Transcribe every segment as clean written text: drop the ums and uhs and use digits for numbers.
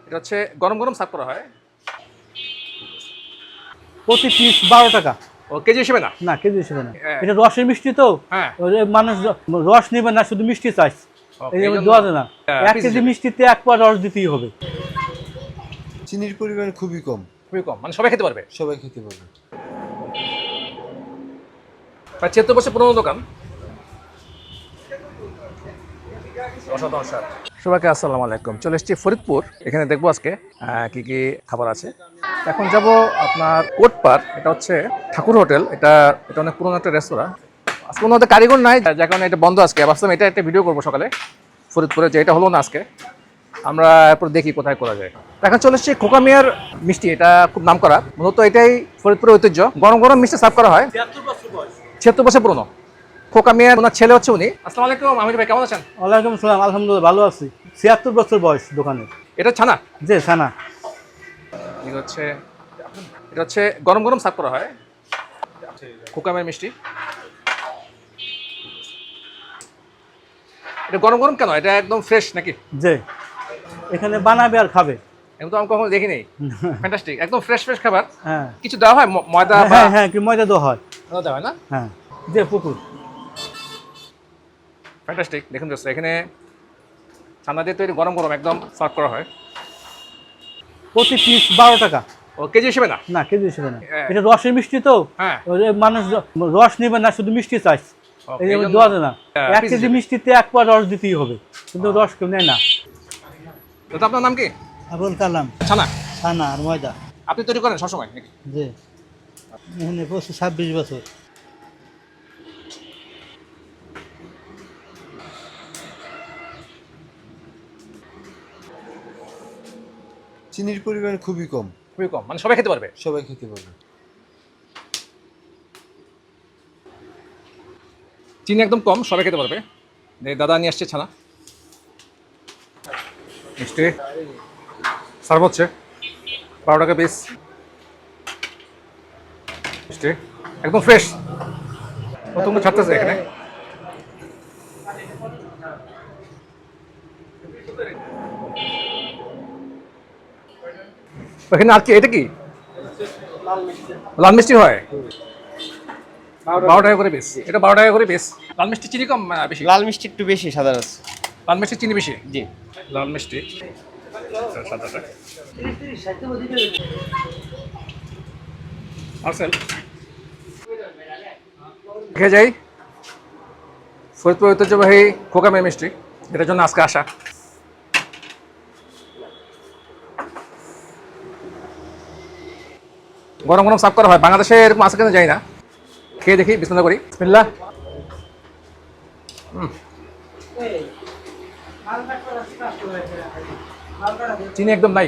এটা হচ্ছে গরম গরম সার্ভ করা হয়। প্রতি পিস 12 টাকা। ও কেজি হিসেবে না? না, কেজি হিসেবে না। হ্যাঁ। এটা রসের মিষ্টি তো। হ্যাঁ। ওই যে মানুষ রস নেবে না, শুধু মিষ্টি চাই। এই যে দেওয়া যায় না। 1 কেজি মিষ্টিতে 1 পোয়া রস দিতেই হবে। চিনির পরিমাণ খুবই কম। খুবই কম, মানে সবাই খেতে পারবে? সবাই খেতে পারবে। প্রায় 76 বছর পুরোনো দোকান। সবাইকে আসসালামু আলাইকুম। চলে এসেছি ফরিদপুর। এখানে দেখবো আজকে কি কি খাবার আছে। এখন যাব আপনার কোটপাড়। এটা হচ্ছে ঠাকুর হোটেল। এটা অনেক পুরোনো একটা রেস্তোরাঁ। আজকে কোনো ওদের কারিগর নাই, যার কারণে এটা বন্ধ আজকে। ভাবছিলাম এটা একটা ভিডিও করবো সকালে ফরিদপুরে, যে এটা হলো না আজকে। আমরা এরপর দেখি কোথায় করা যায়। এখন চলে এসেছি খোকা মিয়ার মিষ্টি। এটা খুব নাম করা, মূলত এটাই ফরিদপুরের ঐতিহ্য। গরম গরম মিষ্টি সার্ভ করা হয়। 76 বছর পুরোনো। খোকা মিয়ার ওনার ছেলে হচ্ছে উনি। আসসালামু আলাইকুম আমির ভাই, কেমন আছেন? ওয়ালাইকুম আসসালাম, আলহামদুলিল্লাহ ভালো আছি। 76 বছর বয়স দোকানের। এটা ছানা? জি, ছানা। এটা হচ্ছে গরম গরম সার্ভ করা হয় খোকা মিয়ার মিষ্টি। এটা গরম গরম কেন? এটা একদম ফ্রেশ নাকি? জি, এখানে বানাবে আর খাবে। এখন তো আমি কখনো দেখিনি। ফ্যান্টাস্টিক, একদম ফ্রেশ খাবার। হ্যাঁ কিছু দেওয়া হয় ময়দা বা? হ্যাঁ হ্যাঁ, কি ময়দা দেওয়া হয়। দেওয়া হয় না? হ্যাঁ, যে পুকুর। ফ্যান্টাস্টিক। দেখুন দোস্ত, এখানে ছানা দিয়ে তৈরি গরম গরম একদম সার্ভ করা হয়। প্রতি পিস 12 টাকা। ও কেজি হিসেবে না? না, কেজি হিসেবে না। হ্যাঁ। এটা রসের মিষ্টি তো। হ্যাঁ। ওই যে মানুষ রস নেবে না, শুধু মিষ্টি চাই। এই যে দেওয়া যায় না। 1 কেজি মিষ্টিতে 1 পোয়া রস দিতেই হবে, কিন্তু রস কেউ নেয় না। তো আপনার নাম কি? আবুল কালাম। ছানা ছানা আর ময়দা। আপনি তৈরি করেন সবসময় নাকি? জি, এখানে 26 বছর। চিনির পরিমাণ খুবই কম। খুবই কম, মানে সবাই খেতে পারবে? সবাই খেতে পারবে। চিনি একদম কম, সবাই খেতে পারবে। দাদা নিয়ে আসছে ছানা মিষ্টি সার্ভ হচ্ছে। 12 টাকা পিস মিষ্টি, একদম ফ্রেশ। প্রথম ছাড়তেছে এখানে। এখানে আর কি, এটা কি লাল মিষ্টি হয়? 12 টাকা করে পিস। এটা 12 টাকা করে পিস। লাল মিষ্টি চিনি কম বেশি? লাল মিষ্টি একটু বেশি, সাদা রস। লাল মিষ্টি চিনি বেশি? জি। লাল মিষ্টি সাদাটা পার্সেল দেখে যাই। ফরিদপুর ঐতিহ্যবাহী খোকা মিয়া মিষ্টি, এটার জন্য আজকে আসা। গরম গরম সার্ভ করা হয়। বাংলাদেশে এরকম আছে কেন যাই না। খেয়ে দেখি, বিসমিল্লাহ করি। বিসমিল্লাহ। চিনি একদম নাই,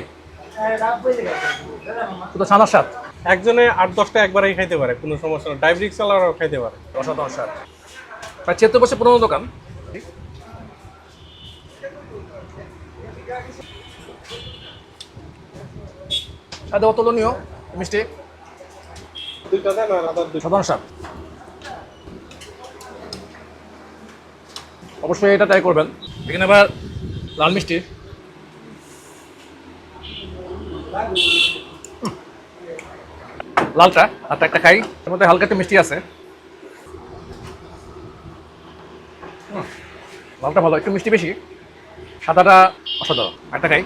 শুধু ছানার স্বাদ। একজনে 8-10টা একবারেই খাইতে পারে, কোনো সমস্যা নেই। ডায়াবেটিক চালারাও খাইতে পারে। অসাধারণ স্বাদ। প্রায় 76 বছর পুরোনো দোকান। স্বাদ অতুলনীয় মিষ্টি, দুইটা দেন আর আদার দুই। সাধারণ স্বাদ। অবশ্যই এটা ট্রাই করবেন। এখানে আবার লাল মিষ্টি। লালটা আর একটা খাই, এর মধ্যে হালকা একটা মিষ্টি আছে। লালটা ভালো, একটু মিষ্টি বেশি। সাদাটা অসাধারণ। একটা খাই।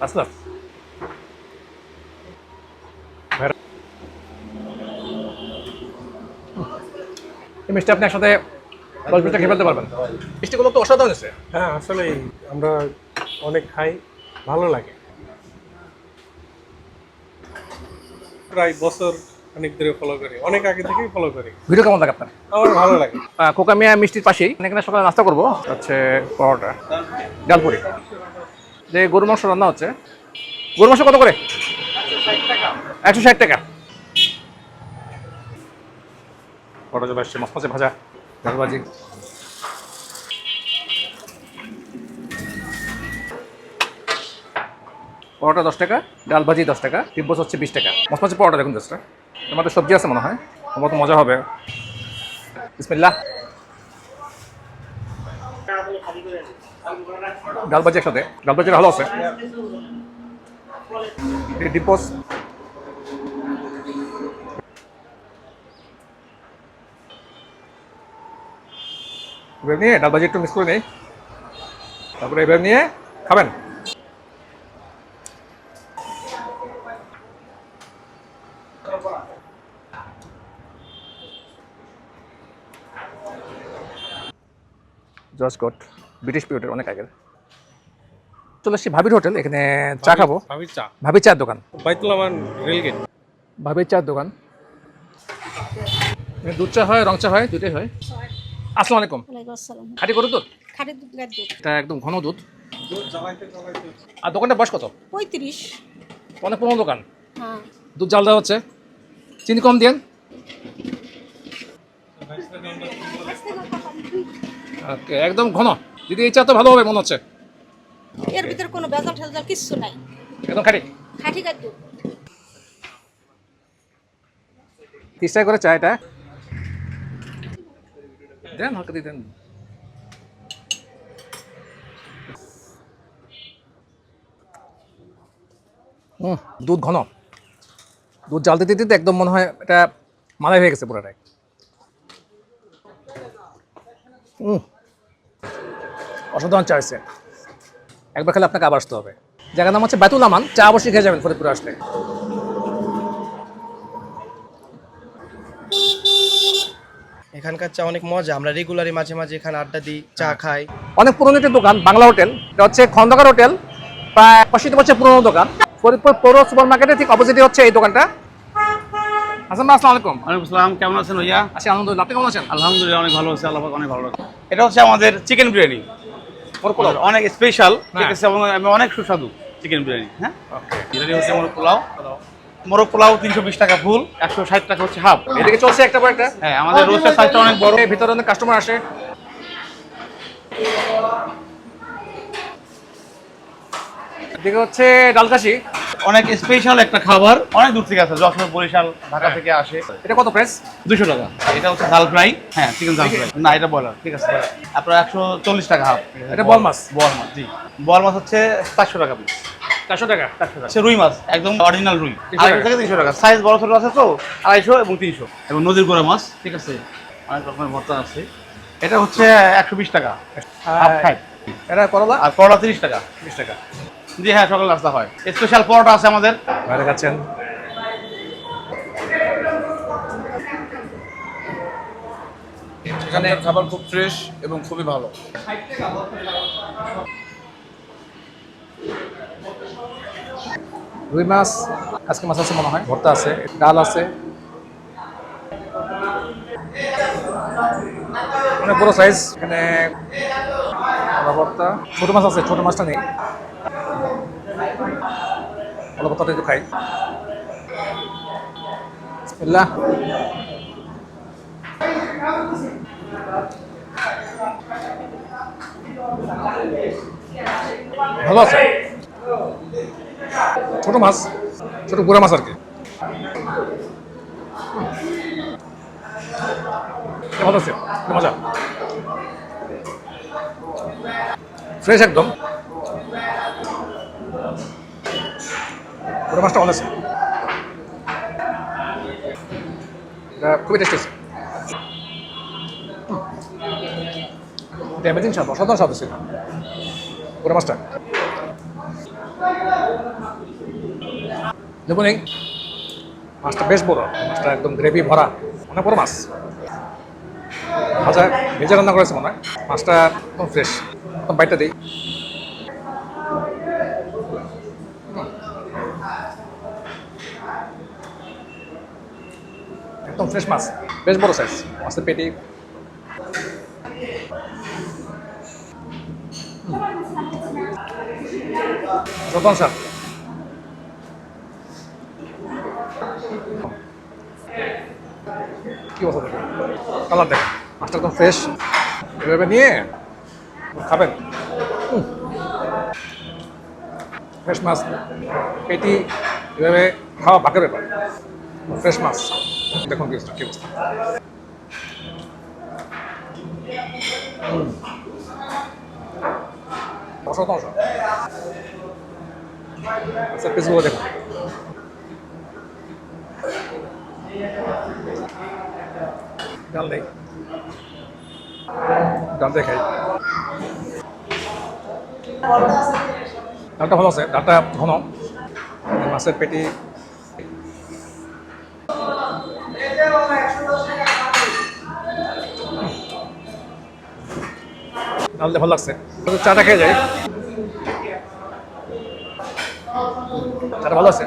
আচ্ছা, এই মিষ্টি আপনি একসাথে 10 মিনিটে খেয়ে ফেলতে পারবেন। মিষ্টিগুলো তো অসাধারণ হয়েছে। হ্যাঁ, আসলে আমরা অনেক খাই, ভালো লাগে। প্রায় বছর অনেক ধরে ফলো করি, অনেক আগে থেকেই ফলো করি। ভিডিও কেমন লাগে আপনার? আমার ভালো লাগে। খোকা মিয়া মিষ্টির পাশেই এখানে সকালে নাস্তা করবো। হচ্ছে পরোটা, ডালপুরি, যে গরু মাংস রান্না হচ্ছে। গরু মাংস কত করে? 160 টাকা। পরোটা চলে আসছে, মসমসে ভাজা, ডাল ভাজি। পরোটা 10 টাকা, ডাল ভাজি 10 টাকা, টিম্পস হচ্ছে 20 টাকা। মসমসে পরোটা দেখুন দোস্ত, এর মধ্যে সবজি আছে মনে হয়, আমার তো মজা হবে। বিসমিল্লাহ। ডাল ভাজি একসাথে, ডাল ভাজিটা ভালো আছে। ডিপোস এবার নিয়ে ডাল ভাজি একটু মিক্স করে নেই, তারপরে এবার নিয়ে খাবেন। জর্জ কোট ব্রিটিশ পিরিয়ডের অনেক আগের। চলে এসেছি ভাবির হোটেল, এখানে চা খাবো। ভাবির চা, ভাবির চার দোকান, বাইতুল আমান রেলগেট। ভাবির চার দোকান। এখানে দুধ চা হয়, রং চা হয়, দুটোই হয়। আসসালামু আলাইকুম। ওয়ালাইকুম আসসালাম। খাঁটি গরুর দুধ, খাঁটি দুধ, গাড়ি দুধ। এটা একদম ঘন দুধ। দুধ জ্বালাইতে জ্বালাইতে আর দোকানটা বয়স কত? 35। অনেক পুরোনো দোকান। হ্যাঁ। দুধ জাল দেওয়া হচ্ছে, চিনি কম দিয়েন। ওকে, একদম ঘন। দিদি এই চা তো ভালো হবে মনে হচ্ছে, এর ভিতরে কোনো ভেজাল ঠেজাল কিচ্ছু নাই, একদম খাঁটি। খাঁটি গাড়ি দুধ। 30 টাকা করে চা এটা দেন, হালকা দিয়ে দেন। দুধ ঘন, দুধ জাল দিতে দিতে একদম মনে হয় এটা মালাই হয়ে গেছে পুরোটাই। অসাধারণ চা হয়েছে, একবার খেলে আপনাকে আবার আসতে হবে। জায়গার নাম হচ্ছে বাইতুল আমান, চা অবশ্যই খেয়ে যাবেন ফরিদপুরে আসলে। এখানকার চা অনেক মজা, আমরা রেগুলারই মাঝে মাঝে এখানে আড্ডা দিই, চা খাই। অনেক পুরনো একটি দোকান, বাংলা হোটেল। এটা হচ্ছে খন্দকার হোটেল, প্রায় 85 বছর পুরনো দোকান। ফরিদপুর পৌর সুপার মার্কেটের ঠিক অপোজিটে হচ্ছে এই দোকানটা। হাসান ভাই আসসালামু আলাইকুম। ওয়ালাইকুম আসসালাম, কেমন আছেন ভাইয়া? আছি আলহামদুলিল্লাহ, আপনি কেমন আছেন? আলহামদুলিল্লাহ অনেক ভালো আছে, আল্লাহ পাক অনেক ভালো রাখে। এটা হচ্ছে আমাদের চিকেন বিরিয়ানি, পোলাও। অনেক স্পেশাল, ঠিক হ্যাঁ। আছে, এবং অনেক সুস্বাদু চিকেন বিরিয়ানি। হ্যাঁ, বিরিয়ানি হচ্ছে মোরগ পোলাও। মোরগ পোলাও 320 টাকা ফুল, 160 টাকা হচ্ছে হাফ। এদিকে চলছে একটা পর একটা। হ্যাঁ, আমাদের রোস্টার সাইজটা অনেক বড়। এর ভিতরে অনেক কাস্টমার আসে। এদিকে হচ্ছে ডালকাশি, অনেক স্পেশাল একটা খাবার, অনেক দূর থেকে আসে, যশোর, বরিশাল, ঢাকা থেকে আসে। এটা কত প্রাইস? 200 টাকা। এটা হচ্ছে ঝাল ফ্রাই, হ্যাঁ চিকেন ঝাল ফ্রাই। না, এটা বয়লার, ঠিক আছে। আপনার 140 টাকা হাফ। এটা বল মাছ। বল মাছ, জি। বল মাছ হচ্ছে 400 টাকা পিস। 400 টাকা। 400 টাকা। সে রুই মাছ, একদম অরিজিনাল রুই, 300 টাকা। 250 থেকে 300 টাকা। সাইজ বড় ছোট আছে তো, 250 এবং 300। এবং নদীর গোড়া মাছ, ঠিক আছে, অনেক রকমের ভর্তা আছে। এটা হচ্ছে 120 টাকা হাফ ফ্রাই। এটা করলা আর করলা 30 টাকা। 20 টাকা। জি হ্যাঁ, সকাল নাস্তা হয়। স্পেশাল পরোটা আছে আমাদের। বাইরে খাচ্ছেন। এখানে খাবার খুব ফ্রেশ এবং খুবই ভালো। রুই মাছ, আজকে মাছ আছে মনে হয়, ভর্তা আছে, ডাল আছে, অনেক বড় সাইজ। এখানে কলা ভর্তা, ছোট মাছ আছে, ছোট মাছটা নেই। কলা ভর্তাটা একটু খাই। বিসমিল্লাহ। ভালো আছে, ছোট মাছ, ছোট গুড়া মাছ আর কি। ভালো আছে, মজা, ফ্রেশ একদম। গুড়া মাছটা ভালো আছে, এটা খুবই টেস্টি আছে। ড্যামেজিং স্বাদ, অসাধারণ স্বাদ আছে গুড়া মাছটা। দেখুন এই মাছটা বেশ বড়, মাছটা একদম গ্রেভি ভরা, অনেক বড় মাছ। ভাজা ভেজে রান্না করেছে মনে হয়। মাছটা একদম ফ্রেশ, একদম বাইটটা দিই। একদম ফ্রেশ মাছ, বেশ বড় সাইজ মাছের পেটি। যতন স্বাদ। কি বলছো দেখুন, কালার দেখেন, মাছটা একদম ফ্রেশ। এভাবে নিয়ে খাবেন, ফ্রেশ মাছ পেটি এভাবে খাওয়া ভাগের ব্যাপার। ফ্রেশ মাছ দেখুন কি অবস্থা। শতাংশ। আচ্ছা পিসগুলো দেখুন। ডাল নেই, ডাল দেখাই। ডালটা ভালো আছে, ডালটা ঘন, মাছের পেটি। ডালটা ভালো লাগছে, চাটা খেয়ে যাই। চাটা ভালো আছে,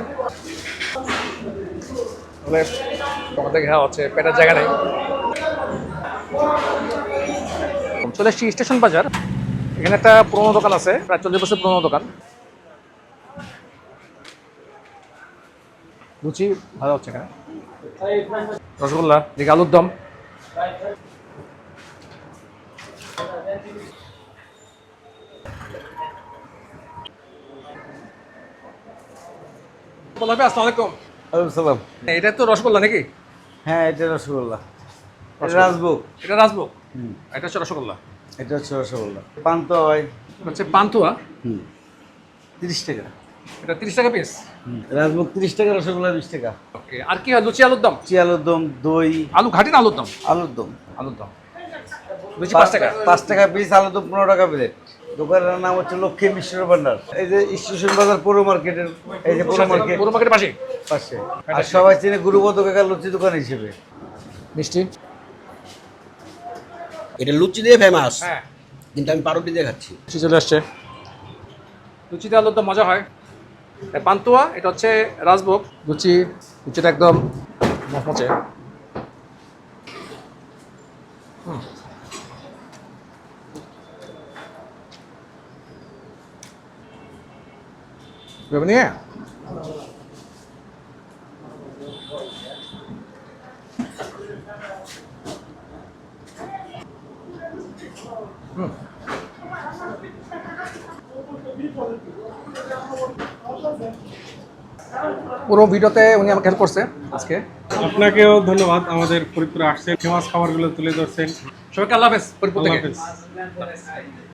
তাহলে তোমার থেকে খাওয়া হচ্ছে, পেটের জায়গা নেই। চলে এসছি স্টেশন বাজার। এখানে একটা পুরোনো দোকান আছে, প্রায় 40 বছর পুরোনো দোকান। লুচি ভালো হচ্ছে এখানে, রসগোল্লা, দিকে আলুর দম। আসসালামু আলাইকুম। সালাম। এটা তো রসগোল্লা নাকি? হ্যাঁ, এটা রসগোল্লা, এটা রাজভোগ, এটা রাজভোগ, এটা হচ্ছে রসগোল্লা, এটা হচ্ছে রসগোল্লা। পান্তা হয় হচ্ছে পান্তুয়া, 30 টাকা। এটা 30 টাকা পিস। রাজভোগ 30 টাকা, রসগোল্লা 20 টাকা। ওকে, আর কি হয়? লুচি আলুর দম, আলুর দম, দই, আলু ঘাটি না আলুর দম? আলুর দম। আলুর দম লুচি 5 টাকা। 5 টাকা পিস, আলুর দম 15 টাকা প্লেট। দোকানের নাম হচ্ছে লক্ষ্মী মিশ্র ভান্ডার। এই যে স্টেশন বাজার পৌর মার্কেটের, এই যে পৌর মার্কেট পুরো মার্কেটের পাশে। পাশে। আর সবাই চেনে গুরুবদ্ধ কাকার লুচি দোকান হিসেবে। মিষ্টি, এটা লুচি দিয়ে ফেমাস, হ্যাঁ কিন্তু আমি পাউরুটি দিয়ে খাচ্ছি। লুচি চলে আসছে। লুচিতে আলুর দম মজা হয়। পান্তুয়া, এটা হচ্ছে রাজভোগ। লুচিটা একদম মচমচে। ভেবে নিয়ে পুরো ভিডিওতে উনি আমাকে হেল্প করছে আজকে। আপনাকেও ধন্যবাদ, আমাদের ফরিদপুরে আসছেন, ফেমাস খাবারগুলো তুলে ধরছেন। সবাইকে আল্লাহ হাফেজ। আল্লাহ হাফেজ।